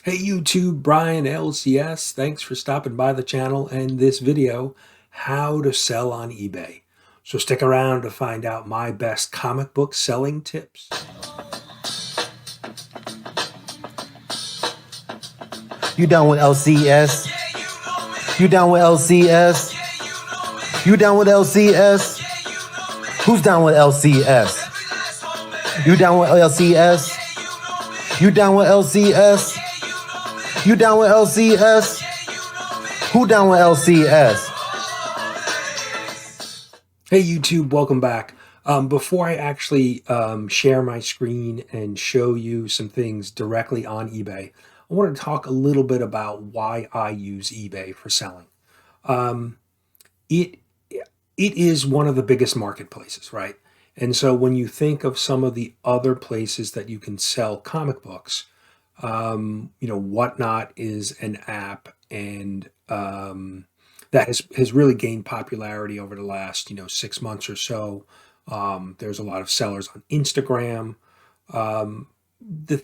Hey YouTube, Brian LCS. Thanks for stopping by the channel and this video, how to sell on eBay. So stick around to find out my best comic book selling tips. You down with LCS? You down with LCS? You down with LCS? Who's down with LCS? You down with LCS? You down with LCS? You down with LCS? Who down with LCS? Hey YouTube, welcome back. Before I actually share my screen and show you some things directly on eBay, I want to talk a little bit about why I use eBay for selling. It is one of the biggest marketplaces, right? And so when you think of some of the other places that you can sell comic books, Whatnot is an app, and that has really gained popularity over the last 6 months or so. There's a lot of sellers on Instagram. The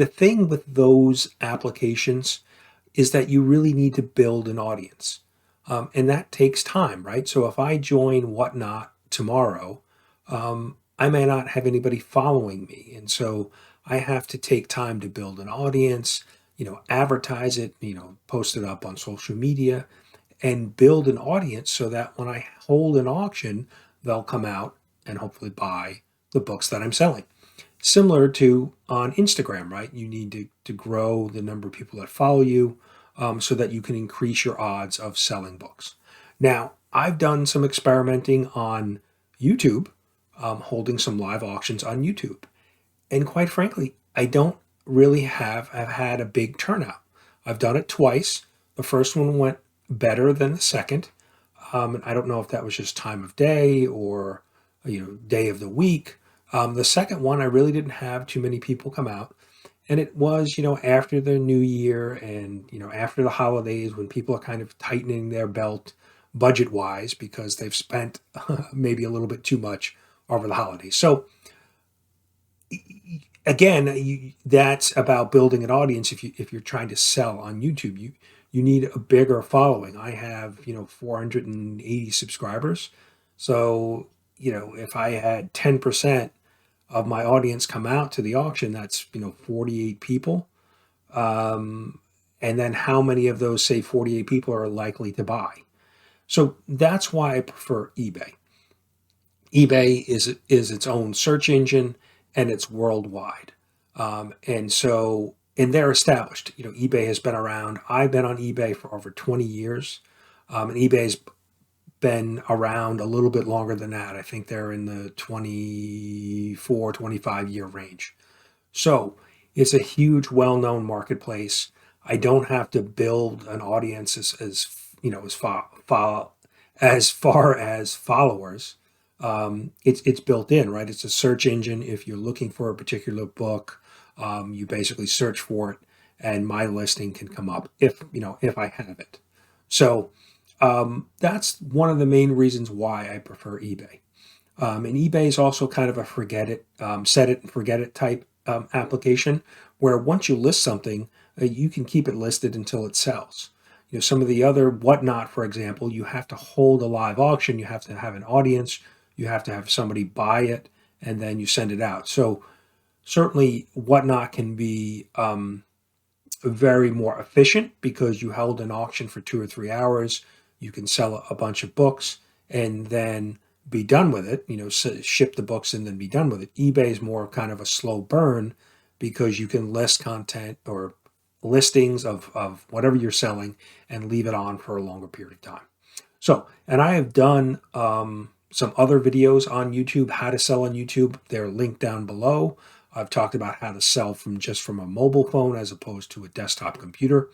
thing with those applications is that you really need to build an audience, and that takes time, right? So if I join Whatnot tomorrow, I may not have anybody following me, and so I have to take time to build an audience, advertise it, post it up on social media, and build an audience so that when I hold an auction, they'll come out and hopefully buy the books that I'm selling. Similar to on Instagram, right? You need to grow the number of people that follow you, so that you can increase your odds of selling books. Now, I've done some experimenting on YouTube, holding some live auctions on YouTube. And quite frankly, I don't really have had a big turnout. I've done it twice. The first one went better than the second. And I don't know if that was just time of day or, day of the week. The second one, I really didn't have too many people come out. And it was, after the new year and, after the holidays, when people are kind of tightening their belt budget-wise because they've spent maybe a little bit too much over the holidays. So again, that's about building an audience. If you're trying to sell on YouTube, you need a bigger following. I have 480 subscribers, so if I had 10% of my audience come out to the auction, that's 48 people, and then how many of those, say, 48 people are likely to buy? So that's why I prefer eBay. eBay is its own search engine, and it's worldwide. And they're established. eBay has been around. I've been on eBay for over 20 years. And eBay's been around a little bit longer than that. I think they're in the 24, 25-year range. So it's a huge, well-known marketplace. I don't have to build an audience as far as followers. It's built in, right? It's a search engine. If you're looking for a particular book, you basically search for it, and my listing can come up if I have it. So that's one of the main reasons why I prefer eBay. And eBay is also kind of a set it and forget it type application, where once you list something, you can keep it listed until it sells. Some of the other Whatnot, for example, you have to hold a live auction, you have to have an audience, you have to have somebody buy it, and then you send it out. So certainly Whatnot can be very more efficient because you held an auction for 2 or 3 hours. You can sell a bunch of books and then be done with it, ship the books and then be done with it. eBay is more kind of a slow burn because you can list content or listings of whatever you're selling and leave it on for a longer period of time. So, and I have done some other videos on YouTube, how to sell on YouTube. They're linked down below. I've talked about how to sell from a mobile phone as opposed to a desktop computer.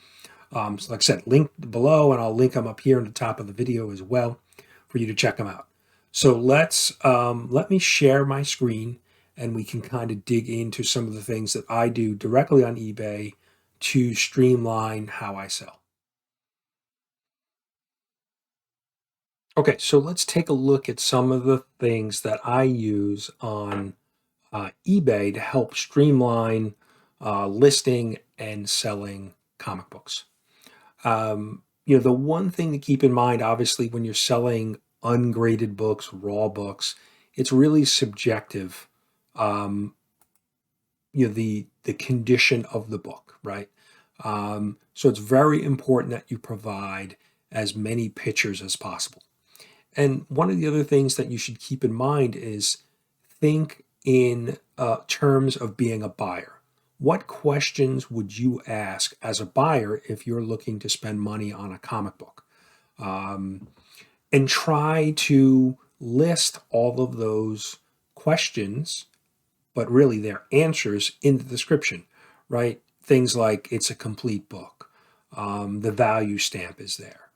So like I said, linked below, and I'll link them up here in the top of the video as well for you to check them out. So let me share my screen, and we can kind of dig into some of the things that I do directly on eBay to streamline how I sell. Okay, so let's take a look at some of the things that I use on eBay to help streamline listing and selling comic books. The one thing to keep in mind, obviously, when you're selling ungraded books, raw books, it's really subjective. Um, the condition of the book, right? So it's very important that you provide as many pictures as possible. And one of the other things that you should keep in mind is think in terms of being a buyer. What questions would you ask as a buyer if you're looking to spend money on a comic book? Um, and try to list all of those questions, but really their answers in the description, right? Things like it's a complete book. The value stamp is there.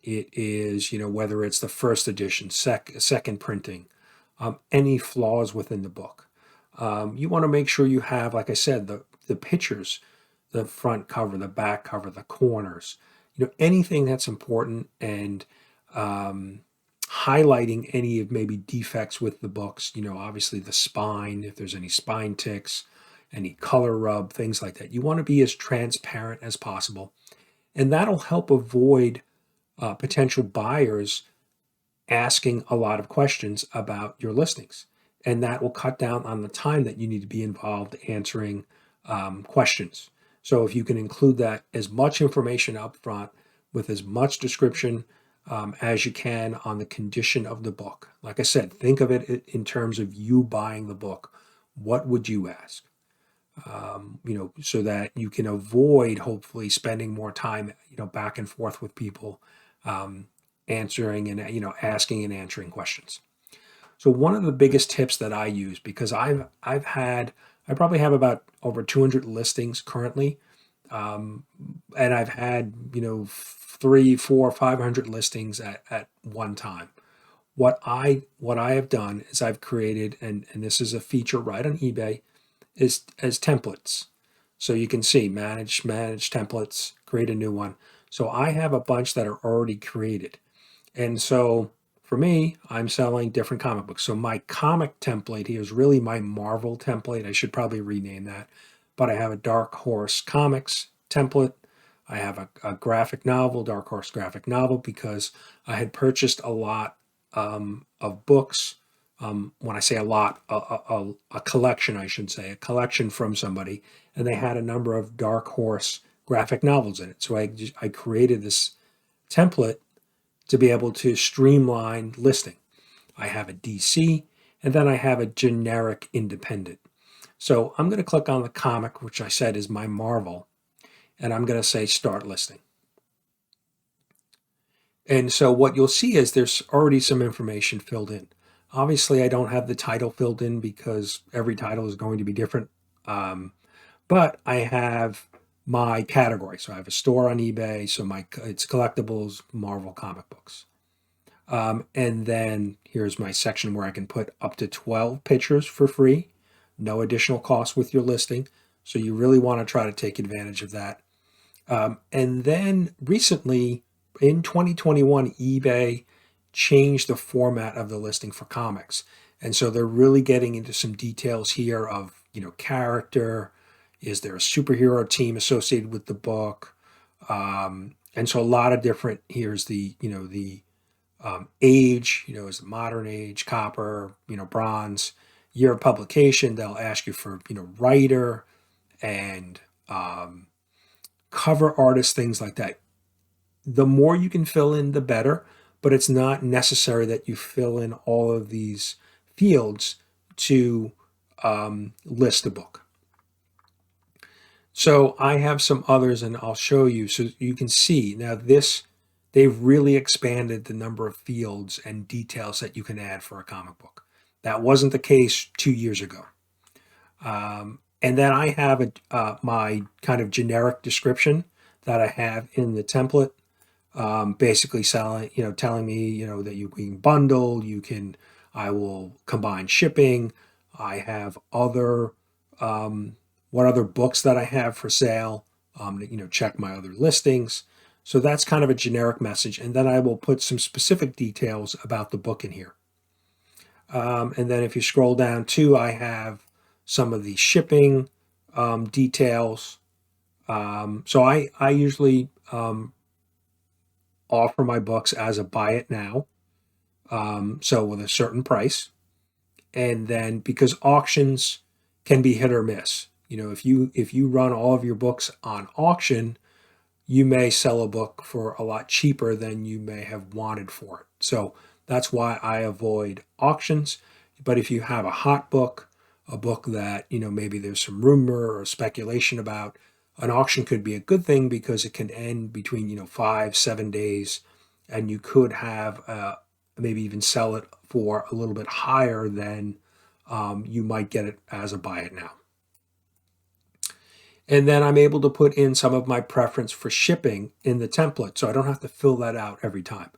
It is, whether it's the first edition, second printing, any flaws within the book. You want to make sure you have, like I said, the pictures, the front cover, the back cover, the corners, anything that's important, and um, highlighting any of maybe defects with the books, obviously the spine, if there's any spine ticks, any color rub, things like that. You want to be as transparent as possible. And that'll help avoid potential buyers asking a lot of questions about your listings. And that will cut down on the time that you need to be involved answering questions. So if you can include that as much information up front with as much description as you can on the condition of the book. Like I said, think of it in terms of you buying the book. What would you ask? So that you can avoid hopefully spending more time, back and forth with people, answering and, asking and answering questions. So one of the biggest tips that I use, because I probably have about over 200 listings currently. And I've had, 3, 4, 500 listings at one time. What I have done is I've created, and this is a feature right on eBay, is as templates. So you can see manage templates, create a new one. So I have a bunch that are already created. And so for me, I'm selling different comic books. So my comic template here is really my Marvel template. I should probably rename that. But I have a Dark Horse Comics template. I have a graphic novel, Dark Horse graphic novel, because I had purchased a lot of books. When I say a lot, a collection, I should say, a collection from somebody, and they had a number of Dark Horse graphic novels in it. So I created this template to be able to streamline listing. I have a DC, and then I have a generic independent. So I'm going to click on the comic, which I said is my Marvel, and I'm going to say start listing. And so what you'll see is there's already some information filled in. Obviously, I don't have the title filled in because every title is going to be different. But I have my category. So I have a store on eBay. So it's collectibles, Marvel comic books. And then here's my section where I can put up to 12 pictures for free, no additional cost with your listing. So you really want to try to take advantage of that. And then recently in 2021, eBay changed the format of the listing for comics. And so they're really getting into some details here of, character. Is there a superhero team associated with the book? And so a lot of different, here's the age, is it modern age, copper, bronze, year of publication. They'll ask you for, writer and cover artist, things like that. The more you can fill in, the better, but it's not necessary that you fill in all of these fields to list the book. So I have some others and I'll show you so you can see. Now they've really expanded the number of fields and details that you can add for a comic book. That wasn't the case 2 years ago. And then I have my kind of generic description that I have in the template, basically telling me, that you can bundle, I will combine shipping. I have what other books that I have for sale, check my other listings. So that's kind of a generic message. And then I will put some specific details about the book in here. And then if you scroll down too, I have some of the shipping details. So I usually offer my books as a buy it now, so with a certain price, and then because auctions can be hit or miss. If you run all of your books on auction, you may sell a book for a lot cheaper than you may have wanted for it. So that's why I avoid auctions. But if you have a hot book, a book that, maybe there's some rumor or speculation about, an auction could be a good thing because it can end between, 5, 7 days, and you could have maybe even sell it for a little bit higher than you might get it as a buy it now. And then I'm able to put in some of my preference for shipping in the template, so I don't have to fill that out every time.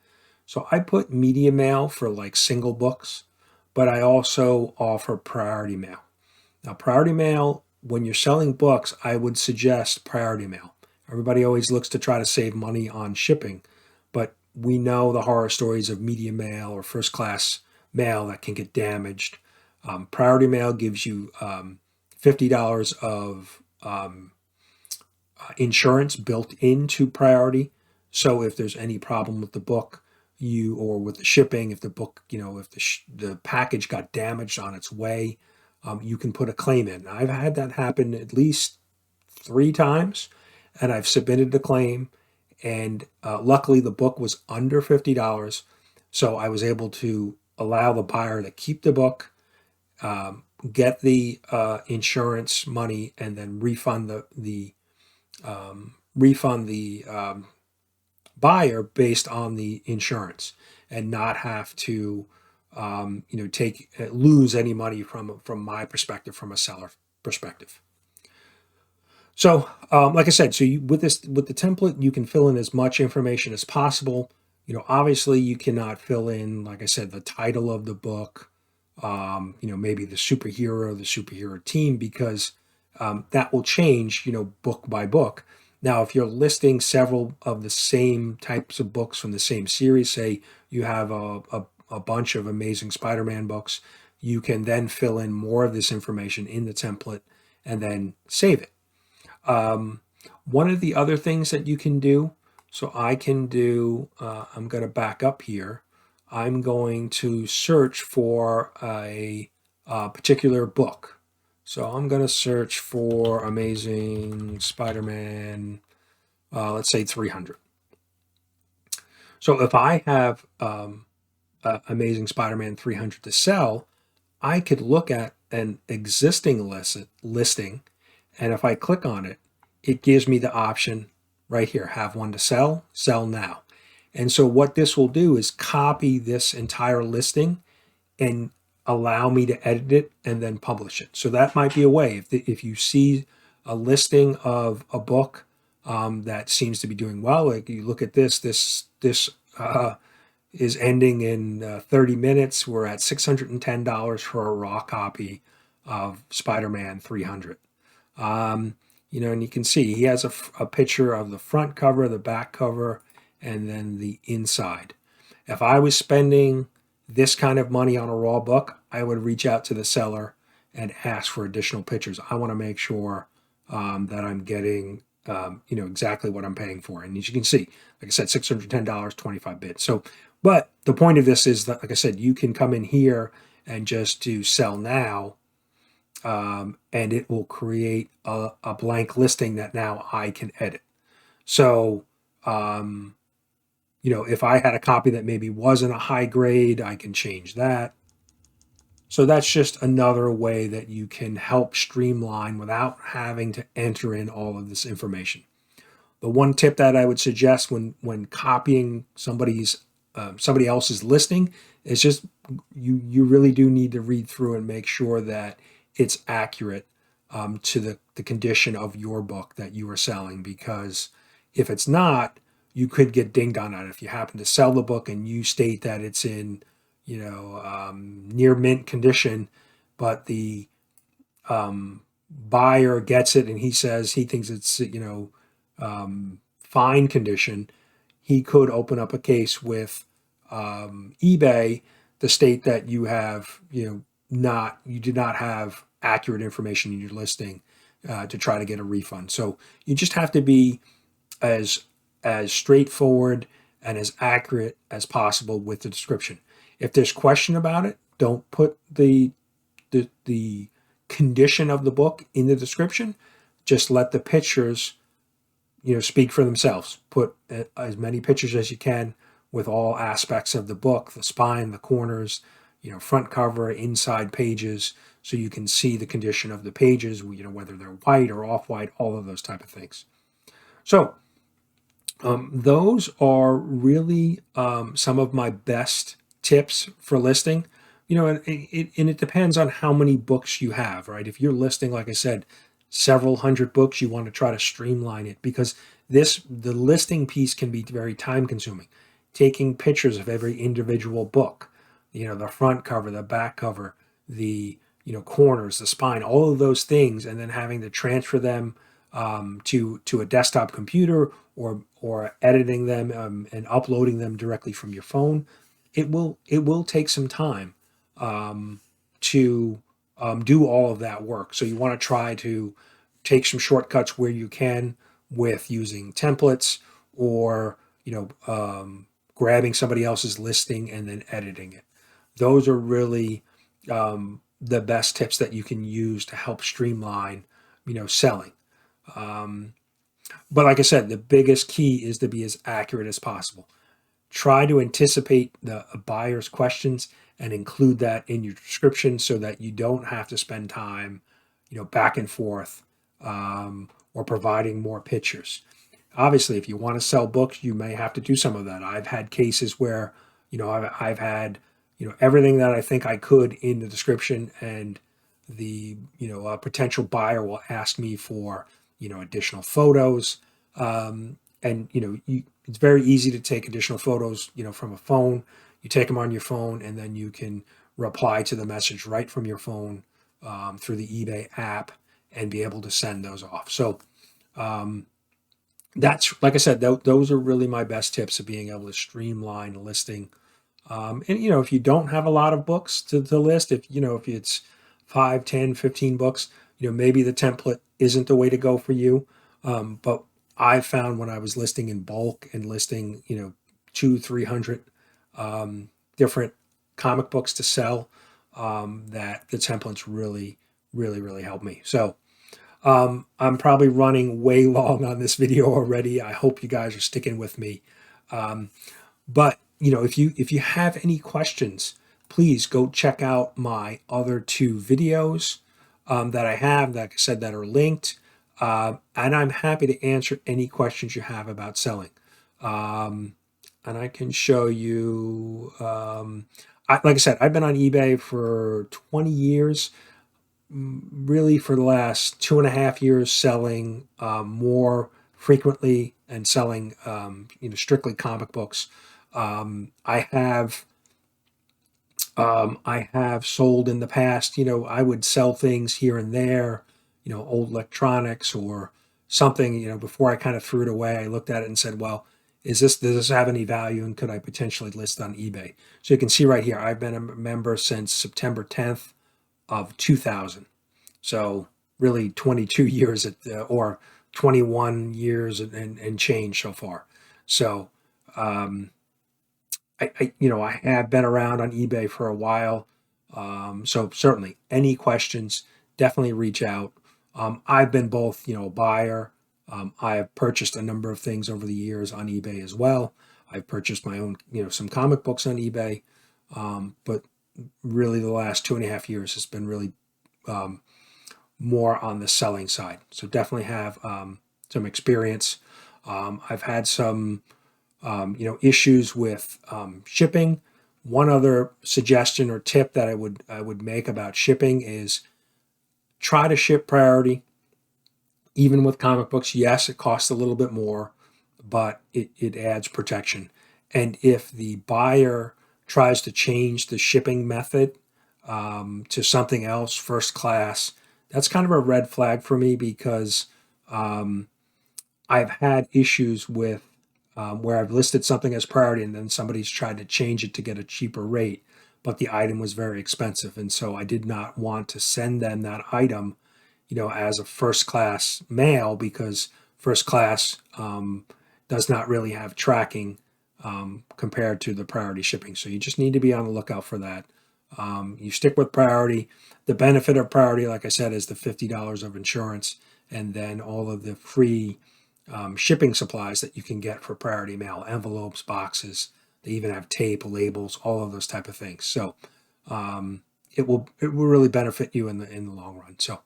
So I put media mail for like single books, but I also offer priority mail. Now, priority mail, when you're selling books, I would suggest priority mail. Everybody always looks to try to save money on shipping, but we know the horror stories of media mail or first class mail that can get damaged. Priority mail gives you $50 of insurance built into priority. So if there's any problem with the book, or with the shipping, if the book, if the package got damaged on its way, you can put a claim in. I've had that happen at least 3 times, and I've submitted the claim. And luckily, the book was under $50, so I was able to allow the buyer to keep the book, get the insurance money, and then refund the buyer based on the insurance, and not have to take lose any money from my perspective, from a seller perspective. So, like I said, with the template, you can fill in as much information as possible. Obviously, you cannot fill in, like I said, the title of the book, maybe the superhero, the superhero team, because that will change, book by book. Now, if you're listing several of the same types of books from the same series, say you have a bunch of Amazing Spider-Man books, you can then fill in more of this information in the template and then save it. One of the other things that you can do, so I can do, I'm going to back up here. I'm going to search for a particular book. So I'm going to search for Amazing Spider-Man, let's say 300. So if I have Amazing Spider-Man 300 to sell, I could look at an existing listing, and if I click on it, it gives me the option right here, have one to sell, sell now. And so what this will do is copy this entire listing and allow me to edit it and then publish it. So that might be a way. If you see a listing of a book that seems to be doing well, like you look at this is ending in 30 minutes. We're at $610 for a raw copy of Spider-Man 300. And you can see he has a picture of the front cover, the back cover, and then the inside. If I was spending this kind of money on a raw book, I would reach out to the seller and ask for additional pictures. I want to make sure that I'm getting exactly what I'm paying for. And as you can see, like I said, $610, 25 bits. So, but the point of this is that, like I said, you can come in here and just do sell now, and it will create a blank listing that now I can edit. So, if I had a copy that maybe wasn't a high grade, I can change that. So that's just another way that you can help streamline without having to enter in all of this information. The one tip that I would suggest when copying somebody else's listing is just you really do need to read through and make sure that it's accurate to the condition of your book that you are selling, because if it's not, you could get dinged on it. If you happen to sell the book and you state that it's in near mint condition, but the buyer gets it and he says he thinks it's fine condition, he could open up a case with eBay to state that you did not have accurate information in your listing, to try to get a refund. So you just have to be as straightforward and as accurate as possible with the description. If there's question about it, don't put the condition of the book in the description. Just let the pictures, speak for themselves. Put as many pictures as you can with all aspects of the book, the spine, the corners, front cover, inside pages, so you can see the condition of the pages, whether they're white or off-white, all of those type of things. So those are really some of my best tips for listing. And it depends on how many books you have, right? If you're listing, like I said, several hundred books, you want to try to streamline it, because the listing piece can be very time consuming. Taking pictures of every individual book, the front cover, the back cover, the corners, the spine, all of those things, and then having to transfer them to a desktop computer, or editing them and uploading them directly from your phone. It will take some time to do all of that work. So you want to try to take some shortcuts where you can, with using templates, or grabbing somebody else's listing and then editing it. Those are really the best tips that you can use to help streamline selling. But like I said, the biggest key is to be as accurate as possible. Try to anticipate the buyer's questions and include that in your description, so that you don't have to spend time, back and forth, or providing more pictures. Obviously, if you want to sell books, you may have to do some of that. I've had cases where, I've had, everything that I think I could in the description, and the, a potential buyer will ask me for, additional photos. And, it's very easy to take additional photos, from a phone. You take them on your phone, and then you can reply to the message right from your phone, through the eBay app, and be able to send those off. So that's, like I said, those are really my best tips of being able to streamline listing. And if you don't have a lot of books to list, if it's 5, 10, 15 books, maybe the template isn't the way to go for you. But I found, when I was listing in bulk and listing, 200-300 different comic books to sell, that the templates really, really, really helped me. So I'm probably running way long on this video already. I hope you guys are sticking with me. But if you have any questions, please go check out my other 2 videos that I have, like I said, that are linked. And I'm happy to answer any questions you have about selling. And I can show you, like I said, I've been on eBay for 20 years. Really, for the last 2.5 years, selling more frequently, and selling strictly comic books. I have sold in the past. I would sell things here and there, old electronics or something. Before I kind of threw it away, I looked at it and said, well, does this have any value, and could I potentially list on eBay? So you can see right here, I've been a member since September 10th of 2000. So really 22 years or 21 years and change so far. So I have been around on eBay for a while. So certainly any questions, definitely reach out. I've been both, a buyer. I have purchased a number of things over the years on eBay as well. I've purchased my own, some comic books on eBay. But really the last 2.5 years has been really more on the selling side. So definitely have some experience. I've had some issues with shipping. One other suggestion or tip that I would make about shipping is try to ship priority. Even with comic books, yes, it costs a little bit more, but it adds protection. And if the buyer tries to change the shipping method to something else, first class, that's kind of a red flag for me, because I've had issues with where I've listed something as priority, and then somebody's tried to change it to get a cheaper rate, but the item was very expensive. And so I did not want to send them that item as a first class mail, because first class does not really have tracking compared to the priority shipping. So you just need to be on the lookout for that. You stick with priority. The benefit of priority, like I said, is the $50 of insurance, and then all of the free shipping supplies that you can get for priority mail: envelopes, boxes. They even have tape, labels, all of those type of things. So it will really benefit you in the long run. So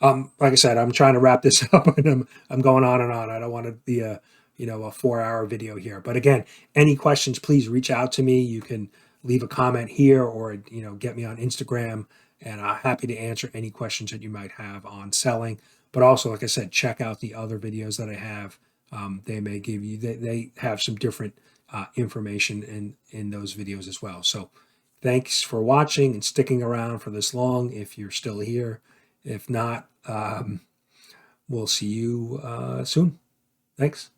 like I said, I'm trying to wrap this up, and I'm going on and on. I don't want to be a 4-hour video here. But again, any questions, please reach out to me. You can leave a comment here, or get me on Instagram, and I'm happy to answer any questions that you might have on selling. But also, like I said, check out the other videos that I have. They may give you they have some different information in those videos as well. So thanks for watching and sticking around for this long, if you're still here. If not, we'll see you soon. Thanks.